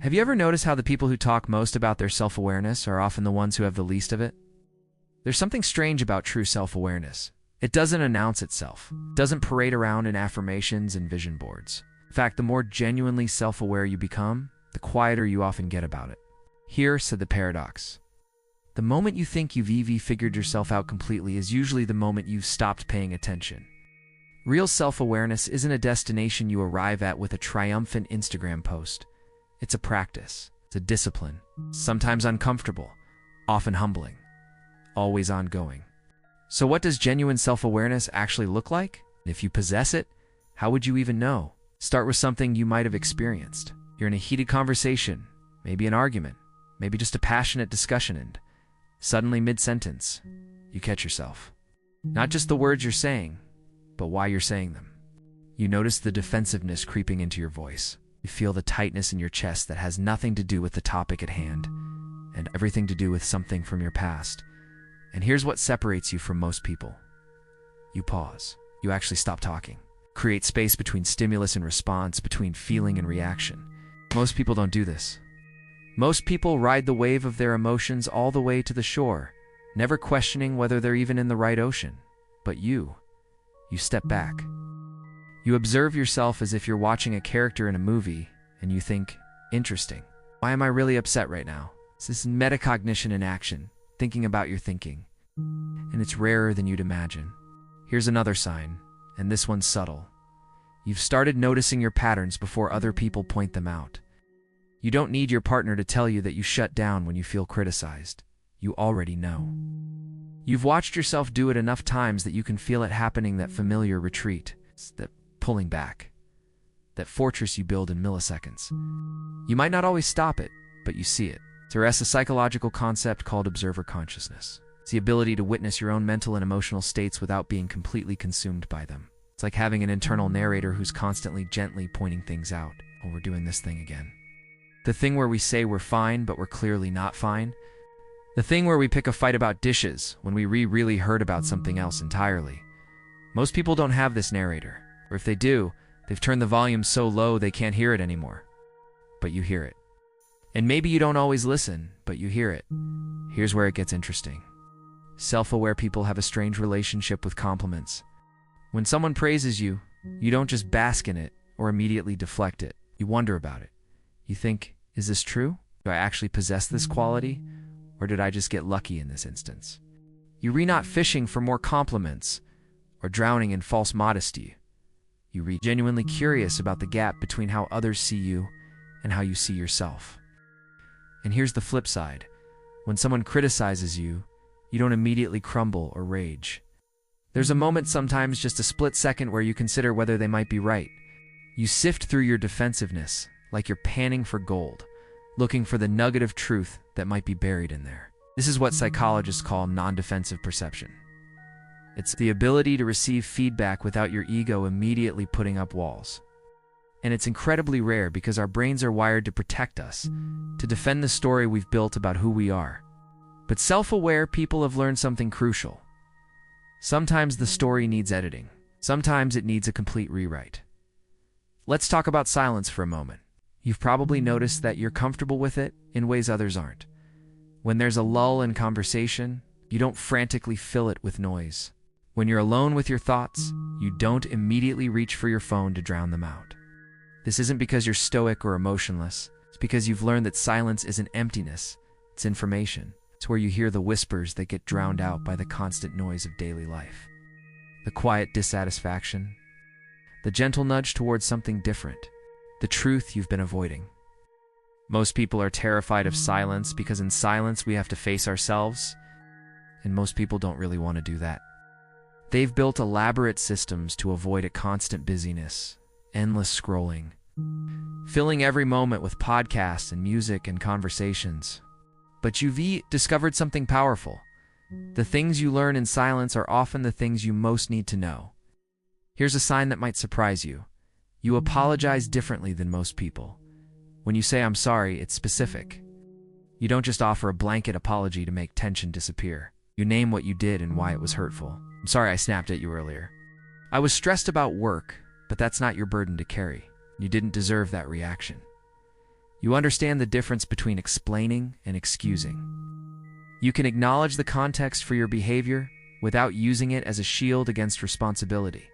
Have you ever noticed how the people who talk most about their self-awareness are often the ones who have the least of it? There's something strange about true self-awareness. It doesn't announce itself, doesn't parade around in affirmations and vision boards. In fact, the more genuinely self-aware you become, the quieter you often get about it. Here, said the paradox. The moment you think you've figured yourself out completely is usually the moment you've stopped paying attention. Real self-awareness isn't a destination you arrive at with a triumphant Instagram post. It's a practice. It's a discipline. Sometimes uncomfortable, often humbling, always ongoing. So what does genuine self-awareness actually look like? If you possess it, how would you even know? Start with something you might have experienced. You're in a heated conversation, maybe an argument, maybe just a passionate discussion, and suddenly mid-sentence, you catch yourself. Not just the words you're saying, but why you're saying them. You notice the defensiveness creeping into your voice. You feel the tightness in your chest that has nothing to do with the topic at hand, and everything to do with something from your past. And here's what separates you from most people. You pause. You actually stop talking. Create space between stimulus and response, between feeling and reaction. Most people don't do this. Most people ride the wave of their emotions all the way to the shore, never questioning whether they're even in the right ocean. But you step back. You observe yourself as if you're watching a character in a movie, and you think, interesting. Why am I really upset right now? This is metacognition in action, thinking about your thinking. And it's rarer than you'd imagine. Here's another sign, and this one's subtle. You've started noticing your patterns before other people point them out. You don't need your partner to tell you that you shut down when you feel criticized. You already know. You've watched yourself do it enough times that you can feel it happening, that familiar retreat, that pulling back, that fortress you build in milliseconds. You might not always stop it, but you see it. It's a psychological concept called observer consciousness. It's the ability to witness your own mental and emotional states without being completely consumed by them. It's like having an internal narrator who's constantly gently pointing things out. Oh, we're doing this thing again. The thing where we say we're fine, but we're clearly not fine. The thing where we pick a fight about dishes when we really heard about something else entirely. Most people don't have this narrator. Or if they do, they've turned the volume so low they can't hear it anymore. But you hear it. And maybe you don't always listen, but you hear it. Here's where it gets interesting. Self-aware people have a strange relationship with compliments. When someone praises you, you don't just bask in it or immediately deflect it. You wonder about it. You think, is this true? Do I actually possess this quality? Or did I just get lucky in this instance? You're not fishing for more compliments or drowning in false modesty. You're genuinely curious about the gap between how others see you and how you see yourself. And here's the flip side. When someone criticizes you, you don't immediately crumble or rage. There's a moment, sometimes just a split second, where you consider whether they might be right. You sift through your defensiveness like you're panning for gold, looking for the nugget of truth that might be buried in there. This is what psychologists call non-defensive perception. It's the ability to receive feedback without your ego immediately putting up walls. And it's incredibly rare because our brains are wired to protect us, to defend the story we've built about who we are. But self-aware people have learned something crucial. Sometimes the story needs editing. Sometimes it needs a complete rewrite. Let's talk about silence for a moment. You've probably noticed that you're comfortable with it in ways others aren't. When there's a lull in conversation, you don't frantically fill it with noise. When you're alone with your thoughts, you don't immediately reach for your phone to drown them out. This isn't because you're stoic or emotionless. It's because you've learned that silence isn't emptiness, it's information. It's where you hear the whispers that get drowned out by the constant noise of daily life. The quiet dissatisfaction, the gentle nudge towards something different, the truth you've been avoiding. Most people are terrified of silence because in silence we have to face ourselves, and most people don't really want to do that. They've built elaborate systems to avoid a constant busyness, endless scrolling, filling every moment with podcasts and music and conversations. But you've discovered something powerful. The things you learn in silence are often the things you most need to know. Here's a sign that might surprise you. You apologize differently than most people. When you say, "I'm sorry," it's specific. You don't just offer a blanket apology to make tension disappear. You name what you did and why it was hurtful. "I'm sorry I snapped at you earlier. I was stressed about work, but that's not your burden to carry. You didn't deserve that reaction." You understand the difference between explaining and excusing. You can acknowledge the context for your behavior without using it as a shield against responsibility.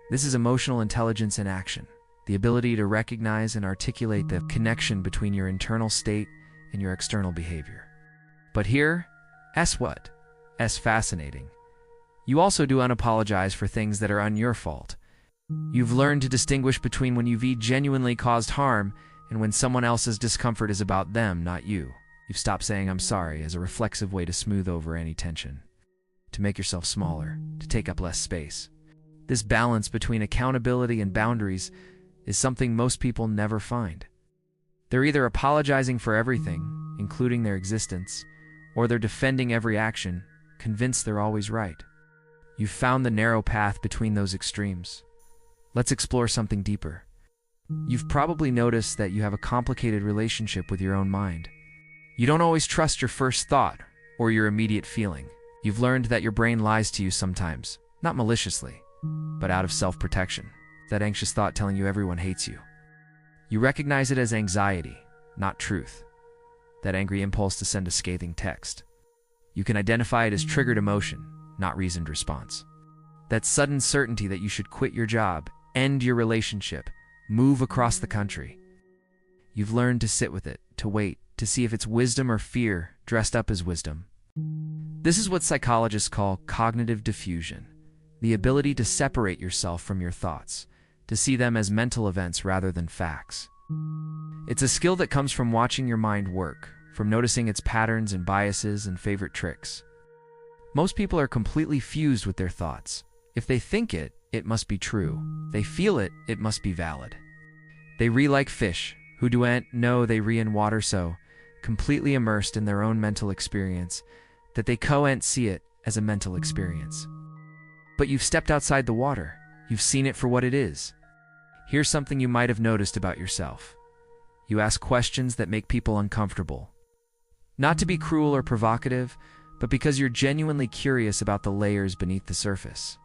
This is emotional intelligence in action, the ability to recognize and articulate the connection between your internal state and your external behavior. But here, what? Fascinating. You also do unapologize for things that are your fault. You've learned to distinguish between when you've genuinely caused harm and when someone else's discomfort is about them, not you. You've stopped saying "I'm sorry" as a reflexive way to smooth over any tension, to make yourself smaller, to take up less space. This balance between accountability and boundaries is something most people never find. They're either apologizing for everything, including their existence, or they're defending every action, convinced they're always right. You've found the narrow path between those extremes. Let's explore something deeper. You've probably noticed that you have a complicated relationship with your own mind. You don't always trust your first thought or your immediate feeling. You've learned that your brain lies to you sometimes, not maliciously, but out of self-protection. That anxious thought telling you everyone hates you. You recognize it as anxiety, not truth. That angry impulse to send a scathing text. You can identify it as triggered emotion, not reasoned response. That sudden certainty that you should quit your job, end your relationship, move across the country. You've learned to sit with it, to wait, to see if it's wisdom or fear dressed up as wisdom. This is what psychologists call cognitive diffusion, the ability to separate yourself from your thoughts, to see them as mental events rather than facts. It's a skill that comes from watching your mind work, from noticing its patterns and biases and favorite tricks. Most people are completely fused with their thoughts. If they think it, it must be true. They feel it, it must be valid. They re like fish, who doan't know they re in water so, completely immersed in their own mental experience, that they can't see it as a mental experience. But you've stepped outside the water. You've seen it for what it is. Here's something you might have noticed about yourself. You ask questions that make people uncomfortable. Not to be cruel or provocative, but because you're genuinely curious about the layers beneath the surface.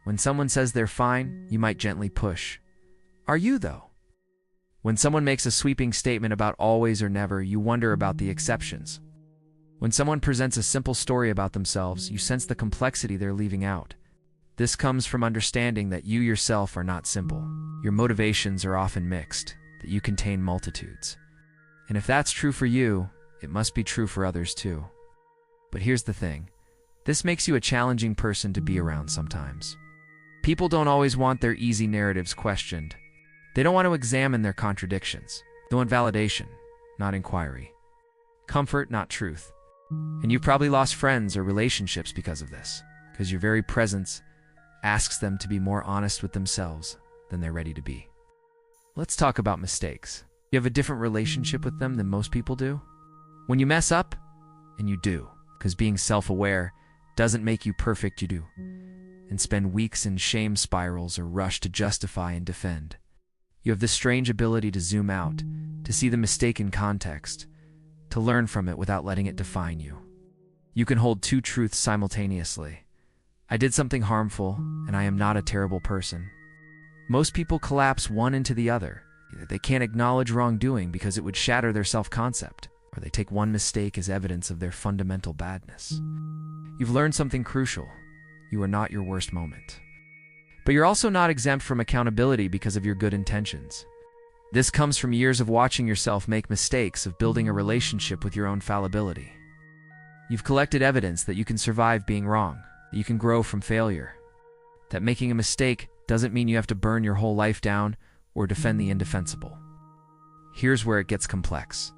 When someone says they're fine, you might gently push. Are you, though? When someone makes a sweeping statement about always or never, you wonder about the exceptions. When someone presents a simple story about themselves, you sense the complexity they're leaving out. This comes from understanding that you yourself are not simple. Your motivations are often mixed, that you contain multitudes. And if that's true for you, it must be true for others too. But here's the thing. This makes you a challenging person to be around sometimes. People don't always want their easy narratives questioned. They don't want to examine their contradictions. They want validation, not inquiry. Comfort, not truth. And you've probably lost friends or relationships because of this, because your very presence asks them to be more honest with themselves than they're ready to be. Let's talk about mistakes. You have a different relationship with them than most people do. When you mess up, and you do, because being self-aware doesn't make you perfect, you do, and spend weeks in shame spirals or rush to justify and defend. You have this strange ability to zoom out, to see the mistake in context, to learn from it without letting it define you. You can hold two truths simultaneously. I did something harmful, and I am not a terrible person. Most people collapse one into the other. Either they can't acknowledge wrongdoing because it would shatter their self-concept, or they take one mistake as evidence of their fundamental badness. You've learned something crucial. You are not your worst moment. But you're also not exempt from accountability because of your good intentions. This comes from years of watching yourself make mistakes, of building a relationship with your own fallibility. You've collected evidence that you can survive being wrong, that you can grow from failure, that making a mistake doesn't mean you have to burn your whole life down or defend the indefensible. Here's where it gets complex.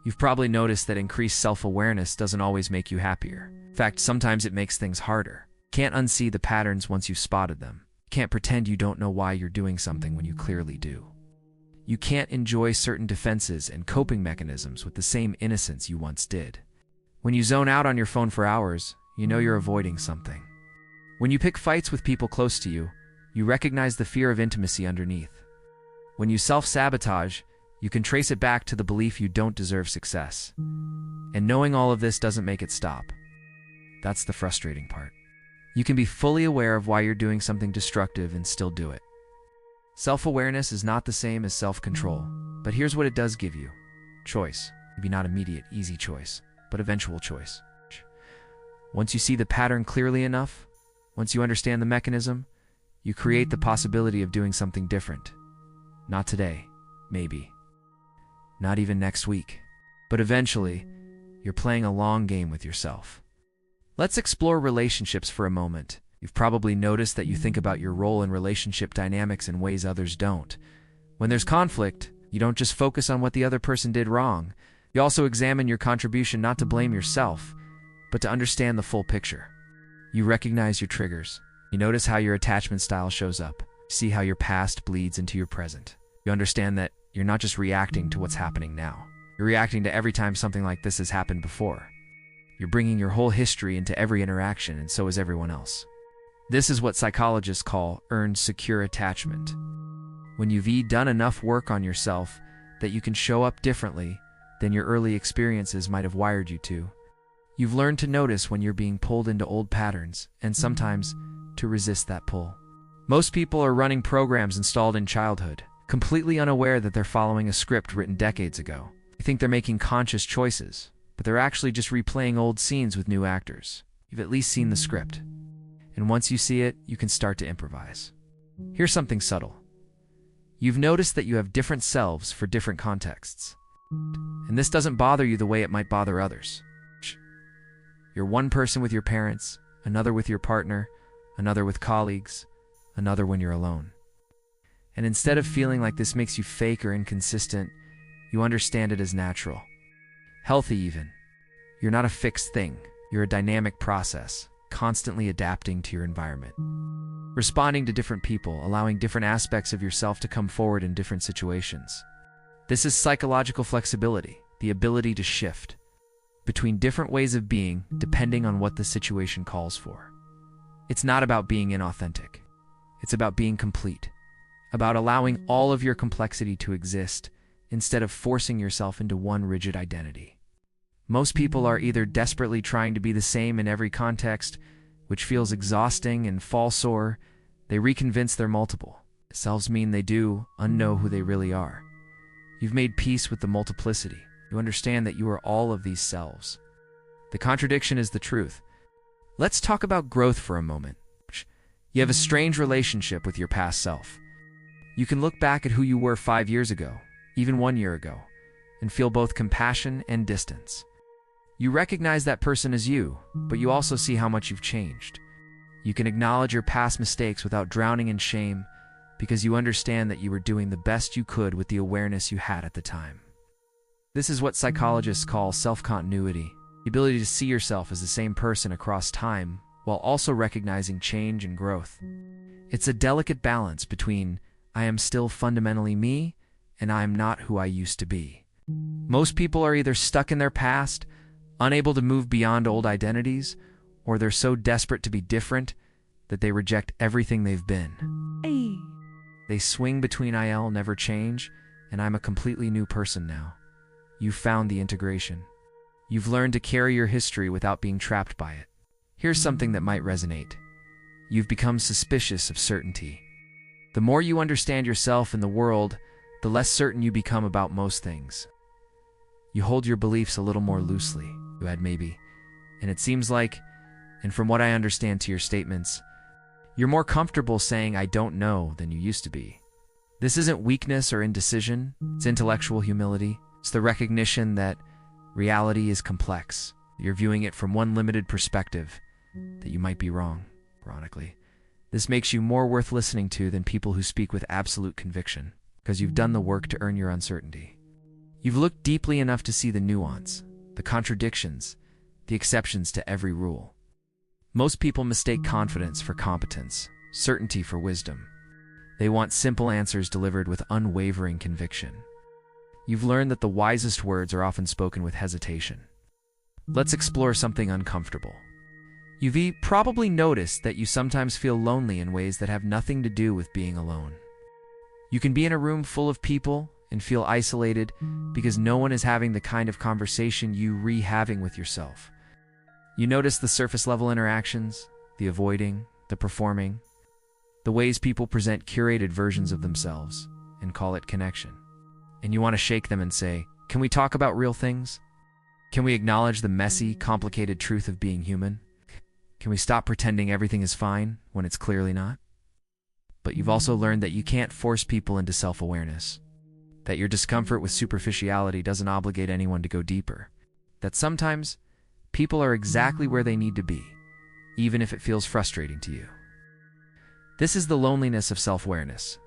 You've probably noticed that increased self-awareness doesn't always make you happier. In fact, sometimes it makes things harder. Can't unsee the patterns once you've spotted them. Can't pretend you don't know why you're doing something when you clearly do. You can't enjoy certain defenses and coping mechanisms with the same innocence you once did. When you zone out on your phone for hours, you know you're avoiding something. When you pick fights with people close to you, you recognize the fear of intimacy underneath. When you self-sabotage, you can trace it back to the belief you don't deserve success. And knowing all of this doesn't make it stop. That's the frustrating part. You can be fully aware of why you're doing something destructive and still do it. Self-awareness is not the same as self-control. But here's what it does give you. Choice. Maybe not immediate, easy choice, but eventual choice. Once you see the pattern clearly enough, once you understand the mechanism, you create the possibility of doing something different. Not today, maybe. Not even next week. But eventually, you're playing a long game with yourself. Let's explore relationships for a moment. You've probably noticed that you think about your role in relationship dynamics in ways others don't. When there's conflict, you don't just focus on what the other person did wrong. You also examine your contribution not to blame yourself, but to understand the full picture. You recognize your triggers. You notice how your attachment style shows up. See how your past bleeds into your present. You understand that you're not just reacting to what's happening now. You're reacting to every time something like this has happened before. You're bringing your whole history into every interaction, and so is everyone else. This is what psychologists call earned secure attachment. When you've done enough work on yourself that you can show up differently than your early experiences might have wired you to, you've learned to notice when you're being pulled into old patterns, and sometimes to resist that pull. Most people are running programs installed in childhood, completely unaware that they're following a script written decades ago. They think they're making conscious choices, but they're actually just replaying old scenes with new actors. You've at least seen the script. And once you see it, you can start to improvise. Here's something subtle. You've noticed that you have different selves for different contexts. And this doesn't bother you the way it might bother others. You're one person with your parents, another with your partner, another with colleagues, another when you're alone. And instead of feeling like this makes you fake or inconsistent, you understand it as natural. Healthy even. You're not a fixed thing. You're a dynamic process, constantly adapting to your environment. Responding to different people, allowing different aspects of yourself to come forward in different situations. This is psychological flexibility, the ability to shift between different ways of being depending on what the situation calls for. It's not about being inauthentic. It's about being complete, about allowing all of your complexity to exist instead of forcing yourself into one rigid identity. Most people are either desperately trying to be the same in every context, which feels exhausting and false, or they reconvince their multiple selves mean they do unknow who they really are. You've made peace with the multiplicity. You understand that you are all of these selves. The contradiction is the truth. Let's talk about growth for a moment. You have a strange relationship with your past self. You can look back at who you were 5 years ago, even 1 year ago, and feel both compassion and distance. You recognize that person as you, but you also see how much you've changed. You can acknowledge your past mistakes without drowning in shame because you understand that you were doing the best you could with the awareness you had at the time. This is what psychologists call self-continuity, the ability to see yourself as the same person across time while also recognizing change and growth. It's a delicate balance between I am still fundamentally me and I am not who I used to be. Most people are either stuck in their past, unable to move beyond old identities, or they're so desperate to be different that they reject everything they've been. They swing between I'll never change and I'm a completely new person now. You've found the integration. You've learned to carry your history without being trapped by it. Here's something that might resonate. You've become suspicious of certainty. The more you understand yourself and the world, the less certain you become about most things. You hold your beliefs a little more loosely, you add maybe, and it seems like, and from what I understand to your statements, you're more comfortable saying I don't know than you used to be. This isn't weakness or indecision, it's intellectual humility. It's the recognition that reality is complex. You're viewing it from one limited perspective, that you might be wrong, ironically. This makes you more worth listening to than people who speak with absolute conviction, because you've done the work to earn your uncertainty. You've looked deeply enough to see the nuance, the contradictions, the exceptions to every rule. Most people mistake confidence for competence, certainty for wisdom. They want simple answers delivered with unwavering conviction. You've learned that the wisest words are often spoken with hesitation. Let's explore something uncomfortable. You've probably noticed that you sometimes feel lonely in ways that have nothing to do with being alone. You can be in a room full of people and feel isolated because no one is having the kind of conversation you're having with yourself. You notice the surface-level interactions, the avoiding, the performing, the ways people present curated versions of themselves, and call it connection. and you want to shake them and say, "Can we talk about real things? Can we acknowledge the messy, complicated truth of being human? Can we stop pretending everything is fine when it's clearly not?" But you've also learned that you can't force people into self-awareness, that your discomfort with superficiality doesn't obligate anyone to go deeper, that sometimes people are exactly where they need to be, even if it feels frustrating to you. This is the loneliness of self-awareness,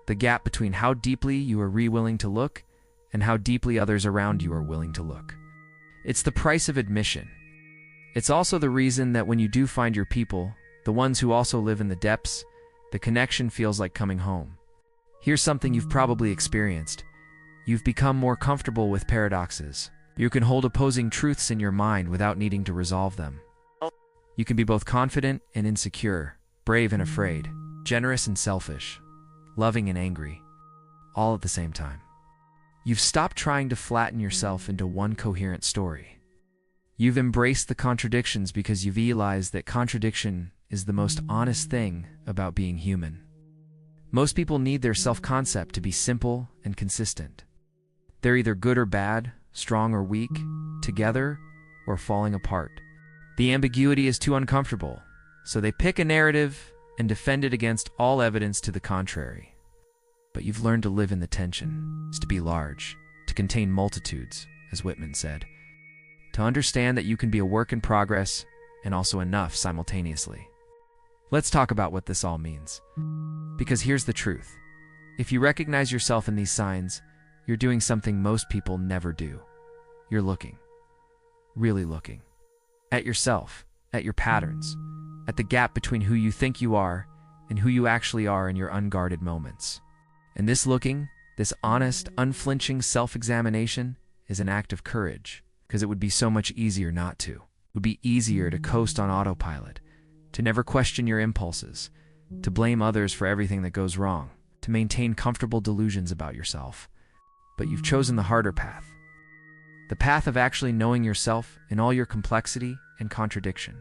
the gap between how deeply you are willing to look and how deeply others around you are willing to look. It's the price of admission. It's also the reason that when you do find your people, the ones who also live in the depths, the connection feels like coming home. Here's something you've probably experienced. You've become more comfortable with paradoxes. You can hold opposing truths in your mind without needing to resolve them. You can be both confident and insecure, brave and afraid, generous and selfish, loving and angry, all at the same time. You've stopped trying to flatten yourself into one coherent story. You've embraced the contradictions because you've realized that contradiction is the most honest thing about being human. Most people need their self-concept to be simple and consistent. They're either good or bad, strong or weak, together or falling apart. The ambiguity is too uncomfortable, so they pick a narrative and defend it against all evidence to the contrary. But you've learned to live in the tension, to be large, to contain multitudes, as Whitman said, to understand that you can be a work in progress and also enough simultaneously. Let's talk about what this all means. Because here's the truth. If you recognize yourself in these signs, you're doing something most people never do. You're looking. Really looking. At yourself, at your patterns, at the gap between who you think you are and who you actually are in your unguarded moments. And this looking, this honest, unflinching self-examination is an act of courage, because it would be so much easier not to. It would be easier to coast on autopilot, to never question your impulses, to blame others for everything that goes wrong, to maintain comfortable delusions about yourself. But you've chosen the harder path. The path of actually knowing yourself in all your complexity and contradiction.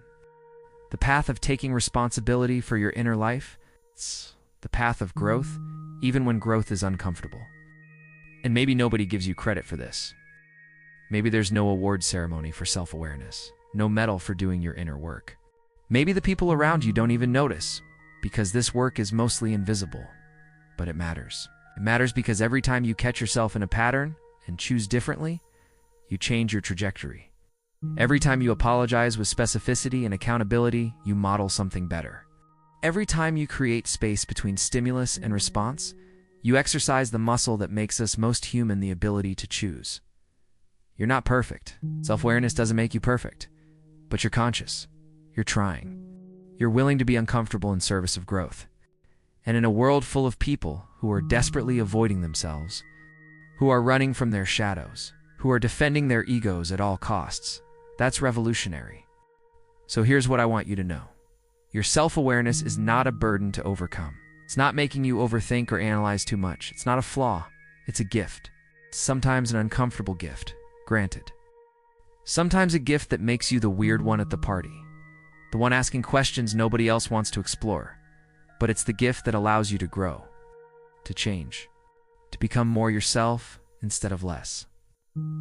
The path of taking responsibility for your inner life. It's the path of growth, even when growth is uncomfortable. And maybe nobody gives you credit for this. Maybe there's no award ceremony for self-awareness, no medal for doing your inner work. Maybe the people around you don't even notice, because this work is mostly invisible. But it matters. It matters because every time you catch yourself in a pattern and choose differently, you change your trajectory. Every time you apologize with specificity and accountability, you model something better. Every time you create space between stimulus and response, you exercise the muscle that makes us most human, the ability to choose. You're not perfect. Self-awareness doesn't make you perfect. But you're conscious. You're trying. You're willing to be uncomfortable in service of growth. And in a world full of people who are desperately avoiding themselves, who are running from their shadows, who are defending their egos at all costs, that's revolutionary. So here's what I want you to know. Your self-awareness is not a burden to overcome. It's not making you overthink or analyze too much. It's not a flaw. It's a gift. Sometimes an uncomfortable gift, granted. Sometimes a gift that makes you the weird one at the party, the one asking questions nobody else wants to explore. But it's the gift that allows you to grow, to change, to become more yourself instead of less,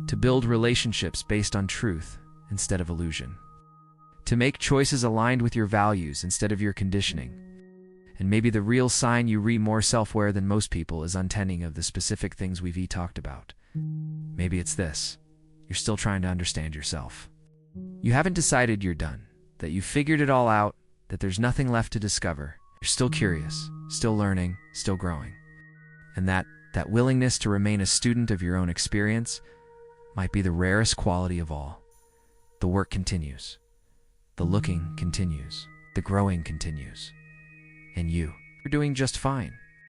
to build relationships based on truth instead of illusion, to make choices aligned with your values instead of your conditioning. And maybe the real sign you re more self-aware than most people is untending of the specific things we've talked about. Maybe it's this. You're still trying to understand yourself. You haven't decided you're done, that you've figured it all out, that there's nothing left to discover. You're still curious, still learning, still growing. And that willingness to remain a student of your own experience might be the rarest quality of all. The work continues. The looking continues. The growing continues. And you're doing just fine.